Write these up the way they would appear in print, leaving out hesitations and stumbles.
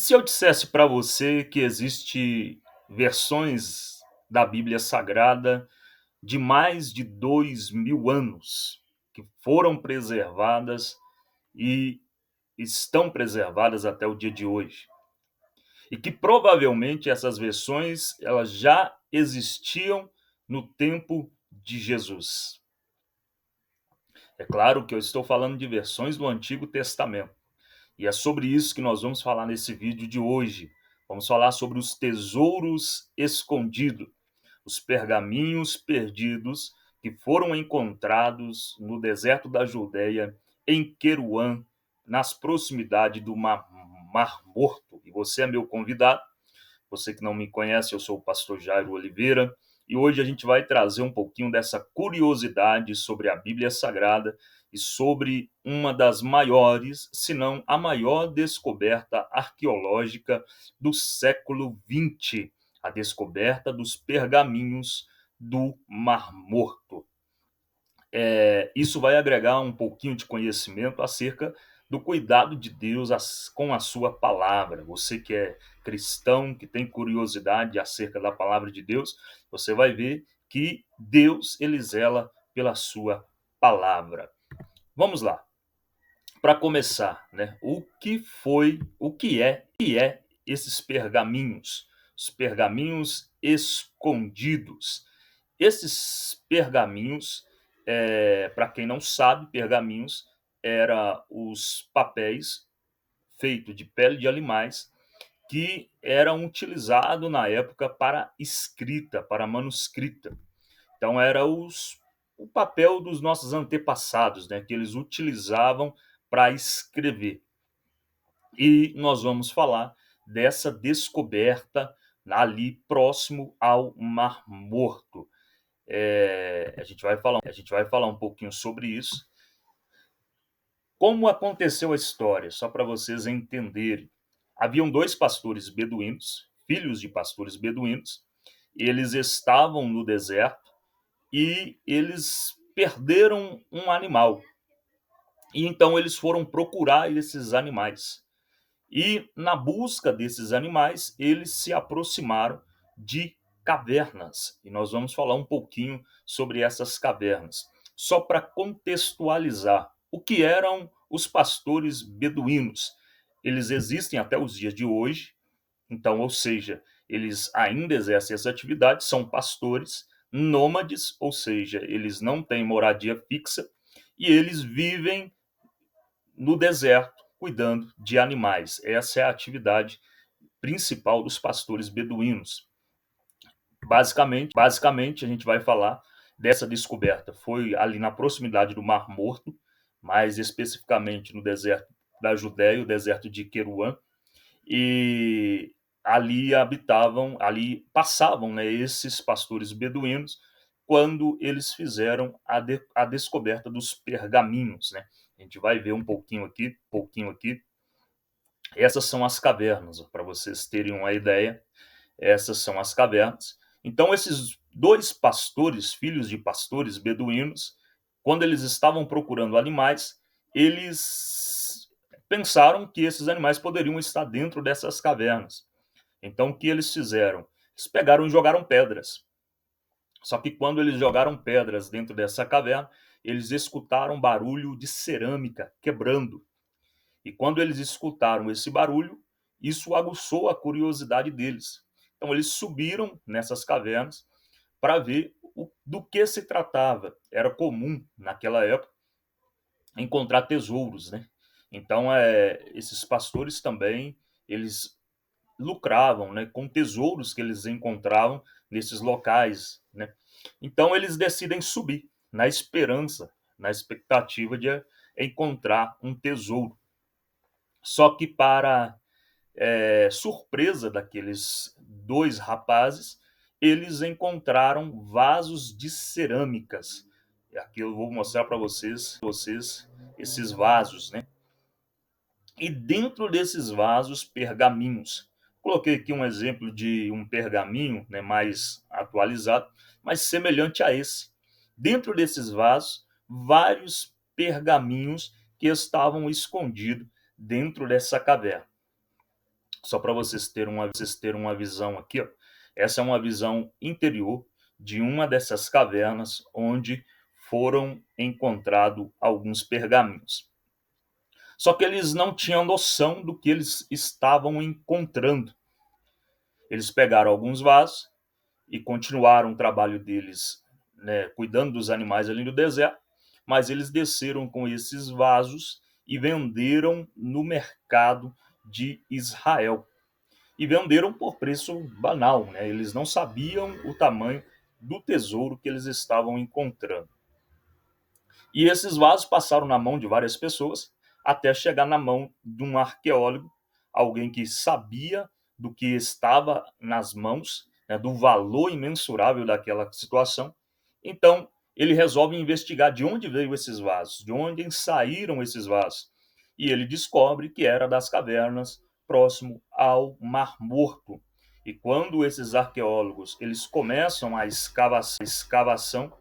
se eu dissesse para você que existe versões da Bíblia Sagrada de mais de 2000 anos que foram preservadas e estão preservadas até o dia de hoje, e que provavelmente essas versões elas já existiam no tempo de Jesus. É claro que eu estou falando de versões do Antigo Testamento. E é sobre isso que nós vamos falar nesse vídeo de hoje. Vamos falar sobre os tesouros escondidos, os pergaminhos perdidos que foram encontrados no deserto da Judeia, em Queruã, nas proximidades do Mar Morto. E você é meu convidado. Você que não me conhece, eu sou o pastor Jairo Oliveira. E hoje a gente vai trazer um pouquinho dessa curiosidade sobre a Bíblia Sagrada e sobre uma das maiores, se não a maior descoberta arqueológica do século XX, a descoberta dos pergaminhos do Mar Morto. Isso vai agregar um pouquinho de conhecimento acerca do cuidado de Deus com a sua palavra. Você que é cristão, que tem curiosidade acerca da palavra de Deus, você vai ver que Deus ele zela pela sua palavra. Vamos lá. Para começar, né? O que é esses pergaminhos? Os pergaminhos escondidos. Esses pergaminhos, para quem não sabe, pergaminhos era os papéis feitos de pele de animais que eram utilizados na época para escrita, para manuscrita. Então era o papel dos nossos antepassados, né, que eles utilizavam para escrever. E nós vamos falar dessa descoberta ali próximo ao Mar Morto. A gente vai falar um pouquinho sobre isso. Como aconteceu a história, só para vocês entenderem. Haviam dois pastores beduínos, filhos de pastores beduínos. Eles estavam no deserto e eles perderam um animal. E então eles foram procurar esses animais. E na busca desses animais, eles se aproximaram de cavernas. E nós vamos falar um pouquinho sobre essas cavernas. Só para contextualizar, o que eram os pastores beduínos? Eles existem até os dias de hoje, então, ou seja, eles ainda exercem essa atividade, são pastores nômades, ou seja, eles não têm moradia fixa e eles vivem no deserto cuidando de animais. Essa é a atividade principal dos pastores beduínos. Basicamente, a gente vai falar dessa descoberta. Foi ali na proximidade do Mar Morto, mais especificamente no deserto da Judéia, o deserto de Queruã, e ali passavam, né, esses pastores beduínos quando eles fizeram a descoberta dos pergaminhos, né? A gente vai ver um pouquinho aqui. Essas são as cavernas, para vocês terem uma ideia. Essas são as cavernas. Então, esses dois pastores, filhos de pastores beduínos, quando eles estavam procurando animais, eles pensaram que esses animais poderiam estar dentro dessas cavernas. Então, o que eles fizeram? Eles pegaram e jogaram pedras. Só que quando eles jogaram pedras dentro dessa caverna, eles escutaram barulho de cerâmica quebrando. E quando eles escutaram esse barulho, isso aguçou a curiosidade deles. Então eles subiram nessas cavernas para ver do que se tratava. Era comum naquela época encontrar tesouros, né? Então esses pastores também eles lucravam, né, com tesouros que eles encontravam nesses locais, né? Então eles decidem subir na esperança, na expectativa de encontrar um tesouro. Só que para surpresa daqueles dois rapazes, eles encontraram vasos de cerâmicas. E aqui eu vou mostrar para vocês esses vasos, né? E dentro desses vasos, pergaminhos. Coloquei aqui um exemplo de um pergaminho, né, mais atualizado, mas semelhante a esse. Dentro desses vasos, vários pergaminhos que estavam escondidos dentro dessa caverna. Só para vocês terem uma visão aqui, ó. Essa é uma visão interior de uma dessas cavernas onde foram encontrados alguns pergaminhos. Só que eles não tinham noção do que eles estavam encontrando. Eles pegaram alguns vasos e continuaram o trabalho deles, né, cuidando dos animais ali no deserto, mas eles desceram com esses vasos e venderam no mercado de Israel. E venderam por preço banal, né? Eles não sabiam o tamanho do tesouro que eles estavam encontrando. E esses vasos passaram na mão de várias pessoas até chegar na mão de um arqueólogo, alguém que sabia do que estava nas mãos, né, do valor imensurável daquela situação. Então, ele resolve investigar de onde veio esses vasos, de onde saíram esses vasos. E ele descobre que era das cavernas próximo ao Mar Morto. E quando esses arqueólogos eles começam a escavação,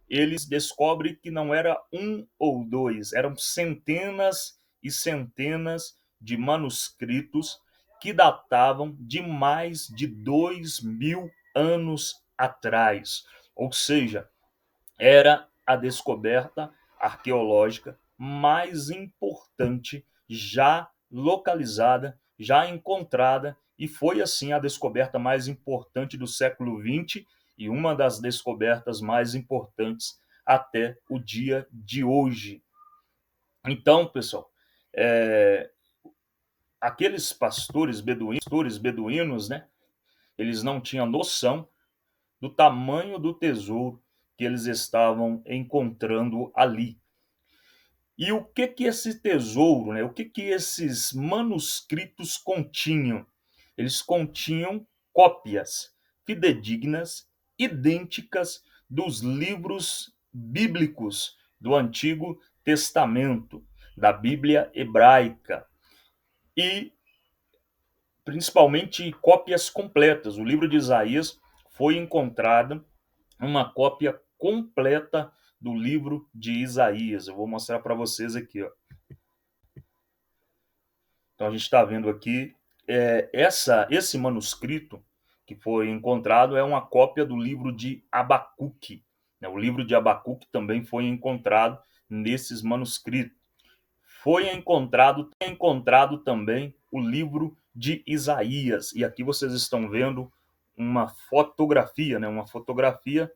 eles descobrem que não era um ou dois, eram centenas e centenas de manuscritos que datavam de mais de 2000 anos atrás. Ou seja, era a descoberta arqueológica mais importante já localizada, já encontrada, e foi assim a descoberta mais importante do século XX e uma das descobertas mais importantes até o dia de hoje. Então, pessoal, é, aqueles beduínos, né, eles não tinham noção do tamanho do tesouro que eles estavam encontrando ali. E o que que esse tesouro, né, o que que esses manuscritos continham? Eles continham cópias fidedignas, idênticas dos livros bíblicos do Antigo Testamento, da Bíblia hebraica, e principalmente cópias completas. O livro de Isaías foi encontrado uma cópia completa do livro de Isaías. Eu vou mostrar para vocês aqui, ó. Então a gente está vendo aqui esse manuscrito que foi encontrado é uma cópia do livro de Abacuque, né? O livro de Abacuque também foi encontrado nesses manuscritos. Foi encontrado também o livro de Isaías. E aqui vocês estão vendo uma fotografia, né? Uma fotografia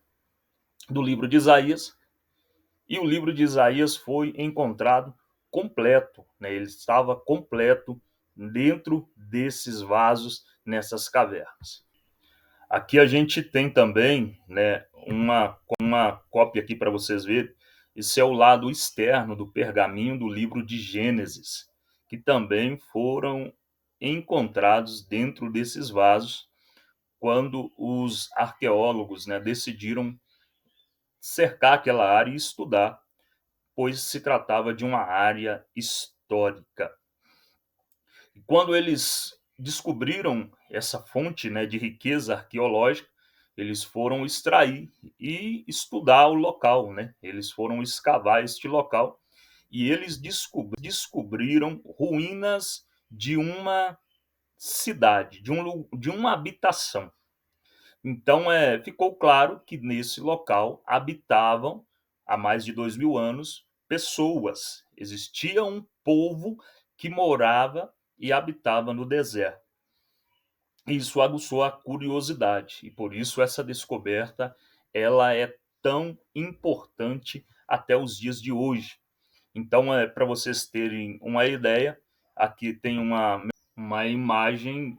do livro de Isaías. E o livro de Isaías foi encontrado completo, né? Ele estava completo dentro desses vasos, nessas cavernas. Aqui a gente tem também, né, uma cópia aqui para vocês verem. Esse é o lado externo do pergaminho do livro de Gênesis, que também foram encontrados dentro desses vasos quando os arqueólogos, né, decidiram cercar aquela área e estudar, pois se tratava de uma área histórica. E quando eles descobriram essa fonte, né, de riqueza arqueológica, eles foram extrair e estudar o local, né? Eles foram escavar este local e eles descobriram ruínas de uma cidade, de uma habitação. Então, ficou claro que nesse local habitavam, há mais de 2000 anos, pessoas. Existia um povo que morava e habitava no deserto. Isso aguçou a curiosidade e por isso essa descoberta ela é tão importante até os dias de hoje. Então, para vocês terem uma ideia, aqui tem uma imagem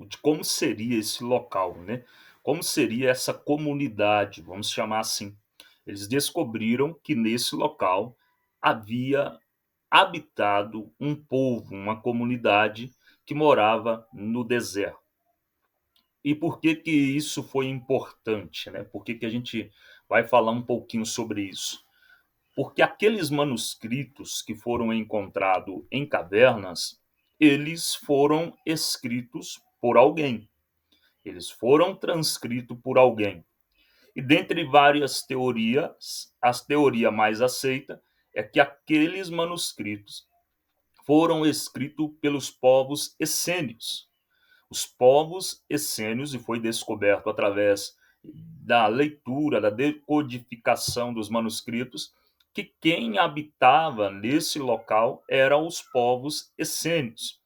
de como seria esse local, né? Como seria essa comunidade, vamos chamar assim. Eles descobriram que nesse local havia habitado um povo, uma comunidade que morava no deserto. E por que que isso foi importante, né? Por que que a gente vai falar um pouquinho sobre isso? Porque aqueles manuscritos que foram encontrados em cavernas, eles foram escritos por alguém, eles foram transcritos por alguém. E dentre várias teorias, a teoria mais aceita é que aqueles manuscritos foram escritos pelos povos essênios. Os povos essênios, e foi descoberto através da leitura, da decodificação dos manuscritos, que quem habitava nesse local eram os povos essênios.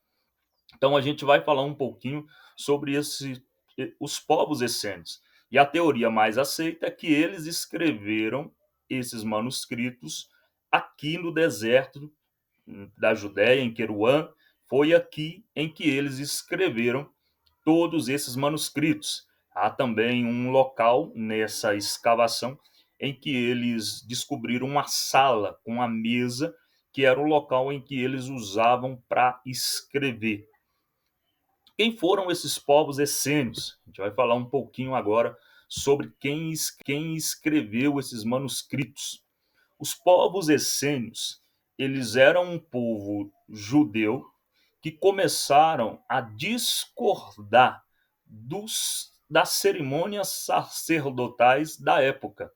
Então a gente vai falar um pouquinho sobre os povos essênios. E a teoria mais aceita é que eles escreveram esses manuscritos aqui no deserto da Judéia, em Queruã. Foi aqui em que eles escreveram todos esses manuscritos. Há também um local nessa escavação em que eles descobriram uma sala com uma mesa, que era o local em que eles usavam para escrever. Quem foram esses povos essênios? A gente vai falar um pouquinho agora sobre quem escreveu esses manuscritos. Os povos essênios, eles eram um povo judeu que começaram a discordar das cerimônias sacerdotais da época.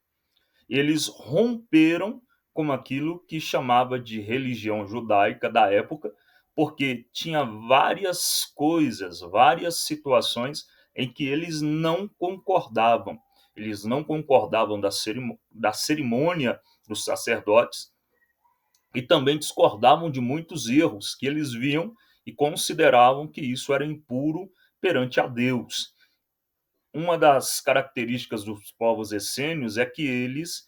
Eles romperam com aquilo que chamava de religião judaica da época, porque tinha várias coisas, várias situações em que eles não concordavam. Eles não concordavam da cerimônia dos sacerdotes e também discordavam de muitos erros que eles viam e consideravam que isso era impuro perante a Deus. Uma das características dos povos essênios é que eles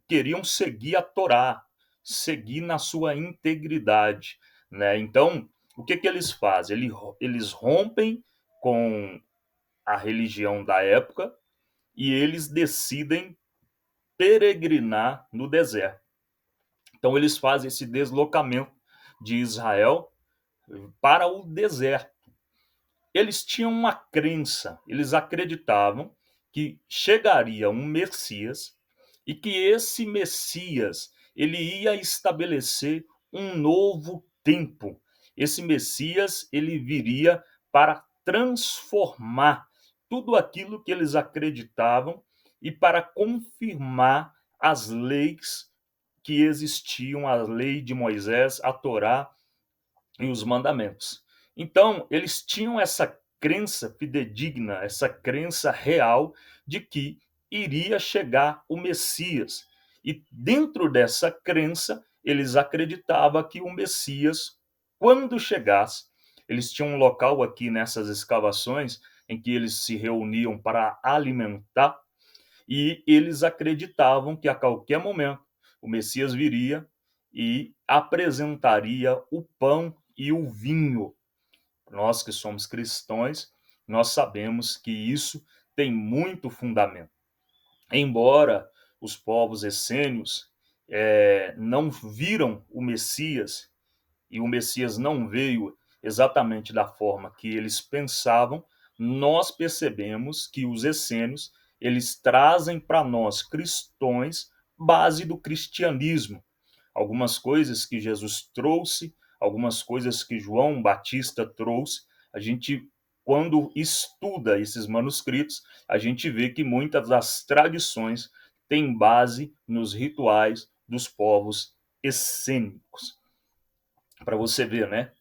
queriam seguir a Torá, seguir na sua integridade, né? Então, o que eles fazem? Eles rompem com a religião da época e eles decidem peregrinar no deserto. Então, eles fazem esse deslocamento de Israel para o deserto. Eles tinham uma crença, eles acreditavam que chegaria um Messias e que esse Messias ele ia estabelecer um novo tempo. Esse Messias ele viria para transformar tudo aquilo que eles acreditavam e para confirmar as leis que existiam, a lei de Moisés, a Torá e os mandamentos. Então, eles tinham essa crença fidedigna, essa crença real de que iria chegar o Messias. E dentro dessa crença, eles acreditavam que o Messias, quando chegasse, eles tinham um local aqui nessas escavações em que eles se reuniam para alimentar, e eles acreditavam que a qualquer momento o Messias viria e apresentaria o pão e o vinho. Nós que somos cristãos, nós sabemos que isso tem muito fundamento. Embora os povos essênios não viram o Messias, e o Messias não veio exatamente da forma que eles pensavam, nós percebemos que os essênios, eles trazem para nós cristãos base do cristianismo. Algumas coisas que Jesus trouxe, algumas coisas que João Batista trouxe, a gente, quando estuda esses manuscritos, a gente vê que muitas das tradições têm base nos rituais dos povos essênicos. Para você ver, né?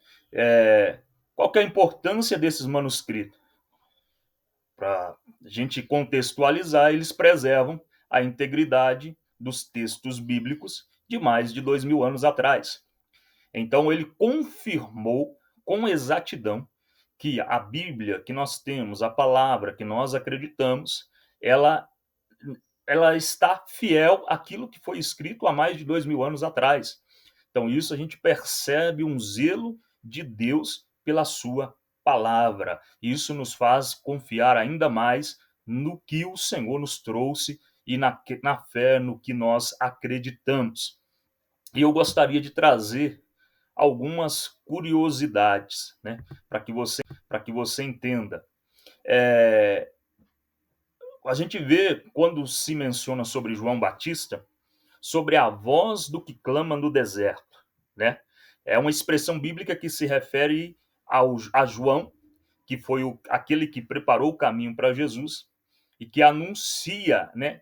Qual que é a importância desses manuscritos? Para a gente contextualizar, eles preservam a integridade dos textos bíblicos de mais de 2000 anos atrás. Então, ele confirmou com exatidão que a Bíblia que nós temos, a palavra que nós acreditamos, ela, ela está fiel àquilo que foi escrito há mais de 2000 anos atrás. Então, isso a gente percebe um zelo de Deus pela sua palavra. Isso nos faz confiar ainda mais no que o Senhor nos trouxe e na fé no que nós acreditamos. E eu gostaria de trazer algumas curiosidades, né, para que você entenda. A gente vê, quando se menciona sobre João Batista, sobre a voz do que clama no deserto, né? É uma expressão bíblica que se refere a João, que foi aquele que preparou o caminho para Jesus e que anuncia, né,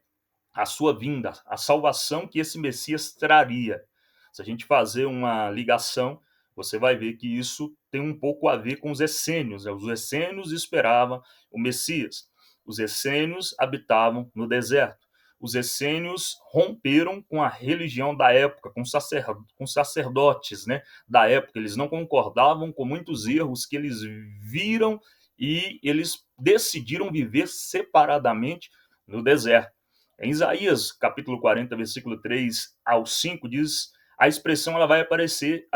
a sua vinda, a salvação que esse Messias traria. Se a gente fazer uma ligação, você vai ver que isso tem um pouco a ver com os essênios, né? Os essênios esperavam o Messias. Os essênios habitavam no deserto. Os essênios romperam com a religião da época, com sacerdotes, né, da época. Eles não concordavam com muitos erros que eles viram e eles decidiram viver separadamente no deserto. Em Isaías, capítulo 40, versículo 3 ao 5, diz a expressão, ela vai aparecer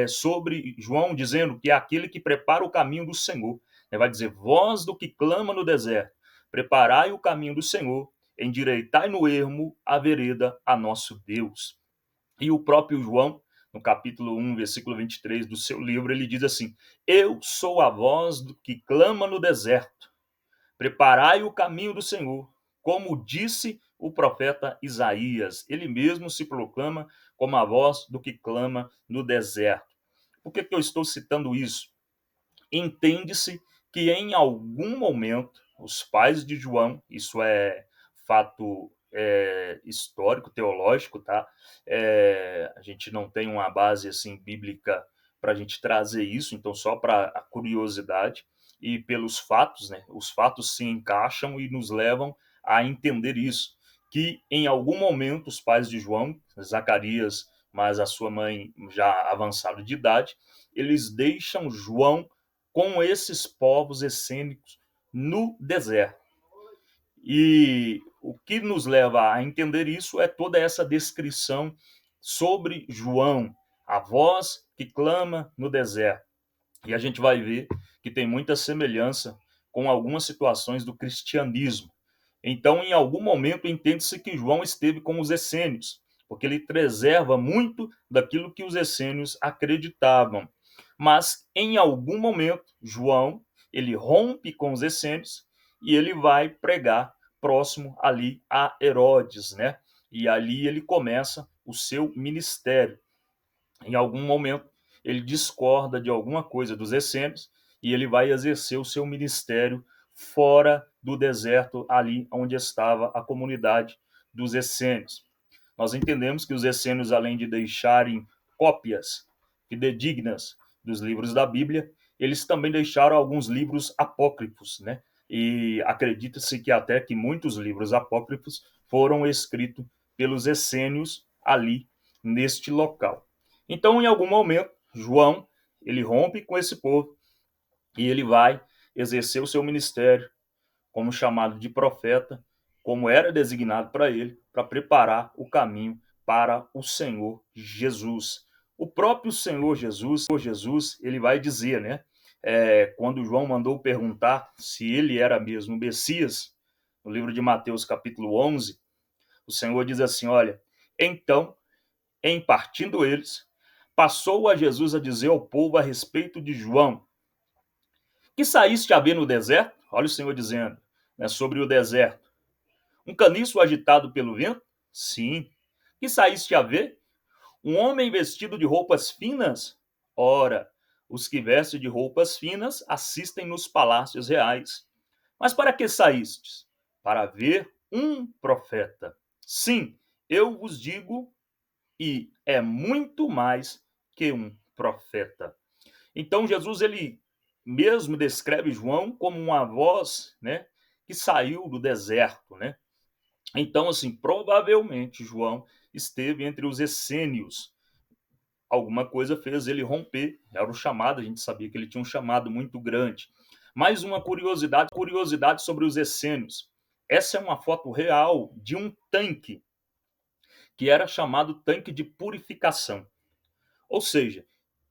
sobre João, dizendo que é aquele que prepara o caminho do Senhor. Ele vai dizer, voz do que clama no deserto, preparai o caminho do Senhor, endireitai no ermo a vereda a nosso Deus. E o próprio João, no capítulo 1, versículo 23 do seu livro, ele diz assim, eu sou a voz do que clama no deserto, preparai o caminho do Senhor, como disse o profeta Isaías. Ele mesmo se proclama como a voz do que clama no deserto. Por que eu estou citando isso? Entende-se que em algum momento os pais de João, isso é fato histórico, teológico, tá? A gente não tem uma base assim bíblica para a gente trazer isso, então só para a curiosidade e pelos fatos, né? Os fatos se encaixam e nos levam a entender isso, que em algum momento os pais de João, Zacarias, mas a sua mãe já avançada de idade, eles deixam João com esses povos essênicos no deserto. E o que nos leva a entender isso é toda essa descrição sobre João, a voz que clama no deserto. E a gente vai ver que tem muita semelhança com algumas situações do cristianismo. Então, em algum momento, entende-se que João esteve com os essênios, porque ele preserva muito daquilo que os essênios acreditavam. Mas, em algum momento, João, ele rompe com os essênios e ele vai pregar próximo ali a Herodes, né? E ali ele começa o seu ministério. Em algum momento, ele discorda de alguma coisa dos essênios e ele vai exercer o seu ministério fora do deserto, ali onde estava a comunidade dos essênios. Nós entendemos que os essênios, além de deixarem cópias fidedignas dos livros da Bíblia, eles também deixaram alguns livros apócrifos, né? E acredita-se que até que muitos livros apócrifos foram escritos pelos essênios ali neste local. Então, em algum momento, João, ele rompe com esse povo e ele vai exercer o seu ministério como chamado de profeta, como era designado para ele, para preparar o caminho para o Senhor Jesus. O próprio Senhor Jesus, ele vai dizer, né? Quando João mandou perguntar se ele era mesmo o Messias, no livro de Mateus, capítulo 11, o Senhor diz assim: olha, então, em partindo eles, passou a Jesus a dizer ao povo a respeito de João: que saíste a ver no deserto? Olha o Senhor dizendo, né, sobre o deserto. Um caniço agitado pelo vento? Sim. Que saíste a ver? Um homem vestido de roupas finas? Ora, os que vestem de roupas finas assistem nos palácios reais. Mas para que saístes? Para ver um profeta. Sim, eu vos digo, e é muito mais que um profeta. Então Jesus, ele mesmo descreve João como uma voz, né, que saiu do deserto, né? Então, assim, provavelmente João esteve entre os essênios. Alguma coisa fez ele romper, era o chamado, a gente sabia que ele tinha um chamado muito grande. Mais uma curiosidade sobre os essênios. Essa é uma foto real de um tanque, que era chamado tanque de purificação. Ou seja,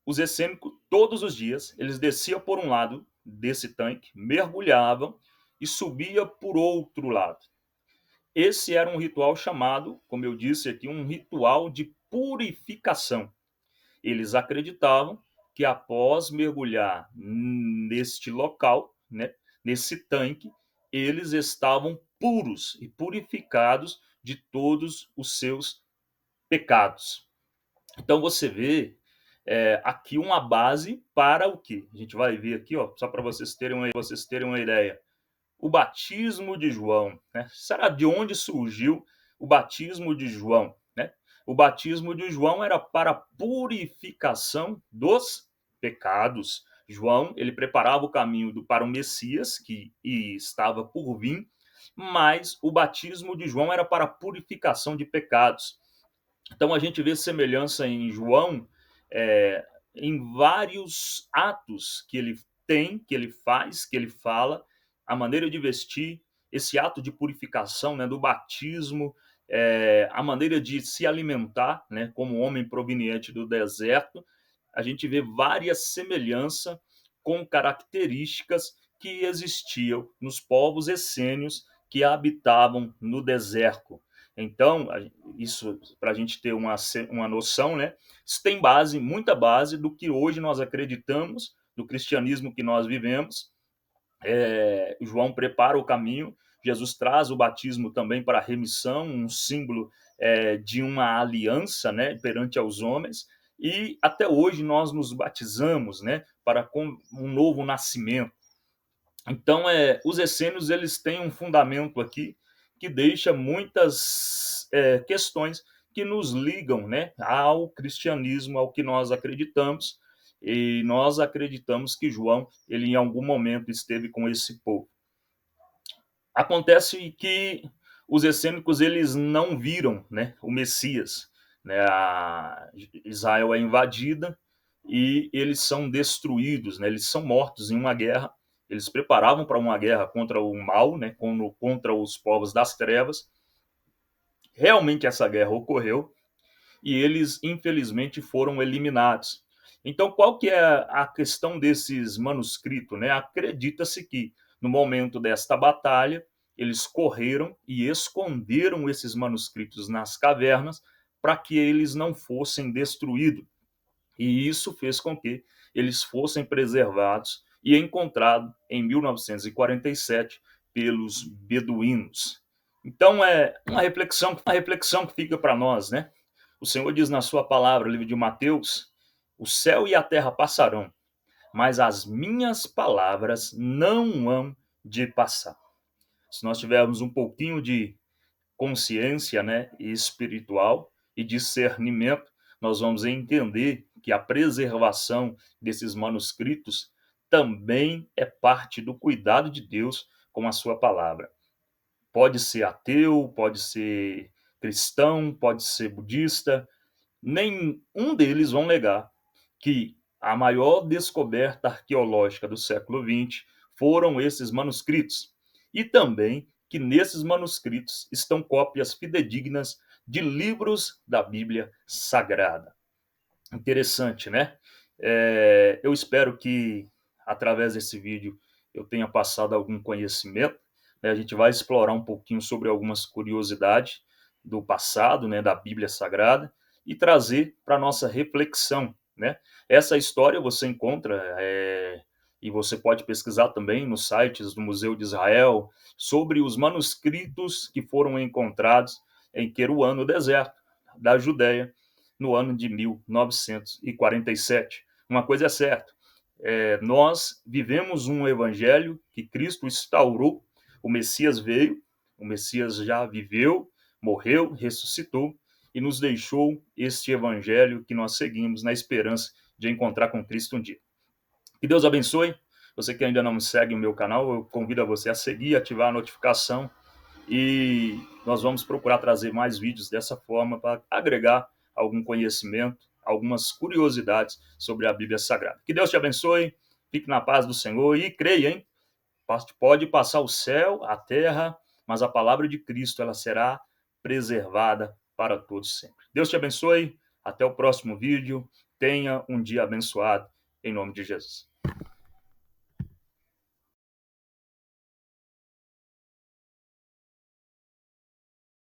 os essênicos, todos os dias, eles desciam por um lado desse tanque, mergulhavam e subia por outro lado. Esse era um ritual chamado, como eu disse aqui, um ritual de purificação. Eles acreditavam que após mergulhar neste local, né, nesse tanque, eles estavam puros e purificados de todos os seus pecados. Então você vê aqui uma base para o que? A gente vai ver aqui, ó, só para vocês terem uma ideia. O batismo de João, né? Será de onde surgiu o batismo de João, né? O batismo de João era para purificação dos pecados. João, ele preparava o caminho para o Messias, que estava por vir, mas o batismo de João era para purificação de pecados. Então a gente vê semelhança em João em vários atos que ele tem, que ele faz, que ele fala, a maneira de vestir, esse ato de purificação, né, do batismo, a maneira de se alimentar, né, como homem proveniente do deserto. A gente vê várias semelhanças com características que existiam nos povos essênios que habitavam no deserto. Então, isso para a gente ter uma noção, né? Isso tem base, muita base do que hoje nós acreditamos, do cristianismo que nós vivemos. João prepara o caminho, Jesus traz o batismo também para a remissão, um símbolo de uma aliança, né, perante aos homens, e até hoje nós nos batizamos, né, para com um novo nascimento. Então, os essênios eles têm um fundamento aqui que deixa muitas questões que nos ligam, né, ao cristianismo, ao que nós acreditamos, e nós acreditamos que João, ele em algum momento esteve com esse povo. Acontece que os essênicos eles não viram, né, o Messias, né, Israel é invadida e eles são destruídos, né, eles são mortos em uma guerra. Eles preparavam para uma guerra contra o mal, né, contra os povos das trevas. Realmente essa guerra ocorreu e eles infelizmente foram eliminados. Então, qual que é a questão desses manuscritos, né? Acredita-se que no momento desta batalha eles correram e esconderam esses manuscritos nas cavernas para que eles não fossem destruídos. E isso fez com que eles fossem preservados e encontrados em 1947 pelos beduínos. Então é uma reflexão que fica para nós, né? O Senhor diz na sua palavra, livro de Mateus, o céu e a terra passarão, mas as minhas palavras não hão de passar. Se nós tivermos um pouquinho de consciência, né, espiritual e discernimento, nós vamos entender que a preservação desses manuscritos também é parte do cuidado de Deus com a sua palavra. Pode ser ateu, pode ser cristão, pode ser budista, nenhum deles vão negar que a maior descoberta arqueológica do século XX foram esses manuscritos. E também que nesses manuscritos estão cópias fidedignas de livros da Bíblia Sagrada. Interessante, né? Eu espero que, através desse vídeo, eu tenha passado algum conhecimento. Né? A gente vai explorar um pouquinho sobre algumas curiosidades do passado, né, da Bíblia Sagrada, e trazer para a nossa reflexão. Né? Essa história você encontra, e você pode pesquisar também nos sites do Museu de Israel, sobre os manuscritos que foram encontrados em Queruã, no deserto da Judéia, no ano de 1947. Uma coisa é certa, nós vivemos um evangelho que Cristo instaurou, o Messias veio, o Messias já viveu, morreu, ressuscitou e nos deixou este evangelho que nós seguimos na esperança de encontrar com Cristo um dia. Que Deus abençoe. Você que ainda não me segue no meu canal, eu convido a você a seguir, ativar a notificação e nós vamos procurar trazer mais vídeos dessa forma para agregar algum conhecimento, algumas curiosidades sobre a Bíblia Sagrada. Que Deus te abençoe, fique na paz do Senhor e creia, hein? Pode passar o céu, a terra, mas a palavra de Cristo ela será preservada para todos sempre. Deus te abençoe, até o próximo vídeo, tenha um dia abençoado, em nome de Jesus.